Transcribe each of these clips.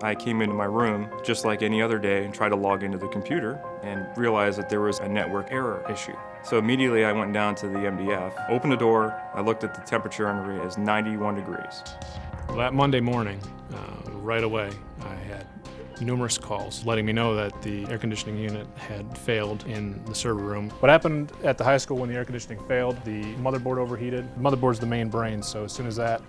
I came into my room just like any other day and tried to log into the computer and realized that there was a network error issue. So immediately I went down to the MDF, opened the door, I looked at the temperature on the read as 91 degrees. Well, that Monday morning, right away, I had numerous calls letting me know that the air conditioning unit had failed in the server room. What happened at the high school when the air conditioning failed, the motherboard overheated. The motherboard's the main brain, so as soon as that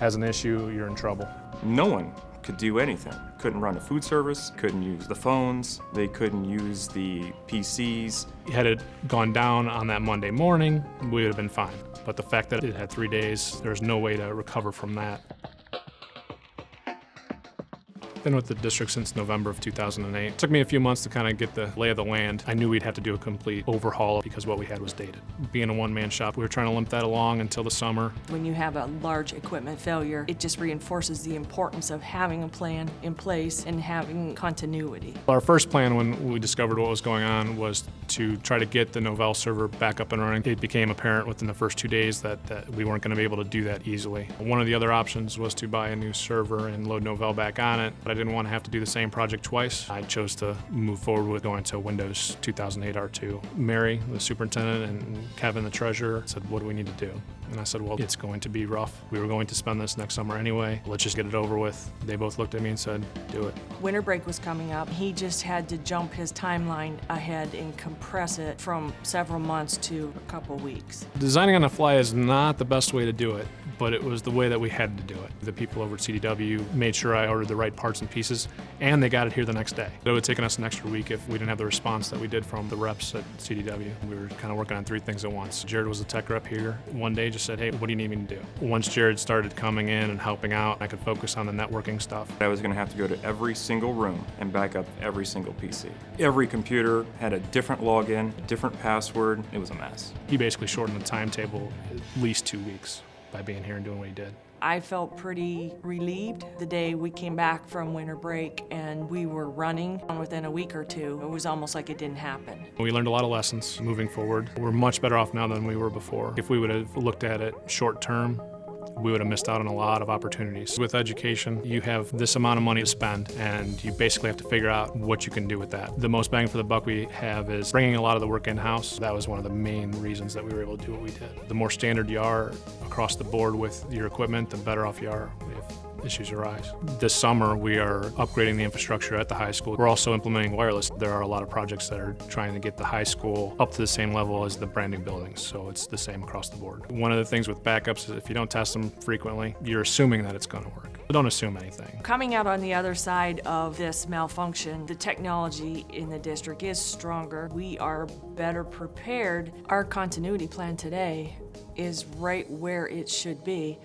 has an issue, you're in trouble. No one could do anything. Couldn't run a food service, couldn't use the phones, they couldn't use the PCs. Had it gone down on that Monday morning, we would have been fine. But the fact that it had 3 days, there's no way to recover from that. Been with the district since November of 2008. It took me a few months to kind of get the lay of the land. I knew we'd have to do a complete overhaul because what we had was dated. Being a one-man shop, we were trying to limp that along until the summer. When you have a large equipment failure, it just reinforces the importance of having a plan in place and having continuity. Our first plan when we discovered what was going on was to try to get the Novell server back up and running. It became apparent within the first 2 days that we weren't going to be able to do that easily. One of the other options was to buy a new server and load Novell back on it, but I didn't want to have to do the same project twice. I chose to move forward with going to Windows 2008 R2. Mary, the superintendent, and Kevin, the treasurer, said, "What do we need to do?" And I said, "Well, it's going to be rough. We were going to spend this next summer anyway. Let's just get it over with." They both looked at me and said, "Do it." Winter break was coming up. He just had to jump his timeline ahead and compress it from several months to a couple weeks. Designing on the fly is not the best way to do it, but it was the way that we had to do it. The people over at CDW made sure I ordered the right parts and pieces, and they got it here the next day. It would have taken us an extra week if we didn't have the response that we did from the reps at CDW. We were kind of working on 3 things at once. Jared was the tech rep here. One day just said, "Hey, what do you need me to do?" Once Jared started coming in and helping out, I could focus on the networking stuff. I was going to have to go to every single room and back up every single PC. Every computer had a different login, a different password. It was a mess. He basically shortened the timetable at least 2 weeks by being here and doing what he did. I felt pretty relieved the day we came back from winter break and we were running. Within a week or two, it was almost like it didn't happen. We learned a lot of lessons moving forward. We're much better off now than we were before. If we would have looked at it short term, we would have missed out on a lot of opportunities. With education, you have this amount of money to spend, and you basically have to figure out what you can do with that. The most bang for the buck we have is bringing a lot of the work in-house. That was one of the main reasons that we were able to do what we did. The more standard you are across the board with your equipment, the better off you are if issues arise. This summer, we are upgrading the infrastructure at the high school. We're also implementing wireless. There are a lot of projects that are trying to get the high school up to the same level as the brand new buildings, so it's the same across the board. One of the things with backups is if you don't test them frequently, you're assuming that it's going to work. Don't assume anything. Coming out on the other side of this malfunction, the technology in the district is stronger. We are better prepared. Our continuity plan today is right where it should be.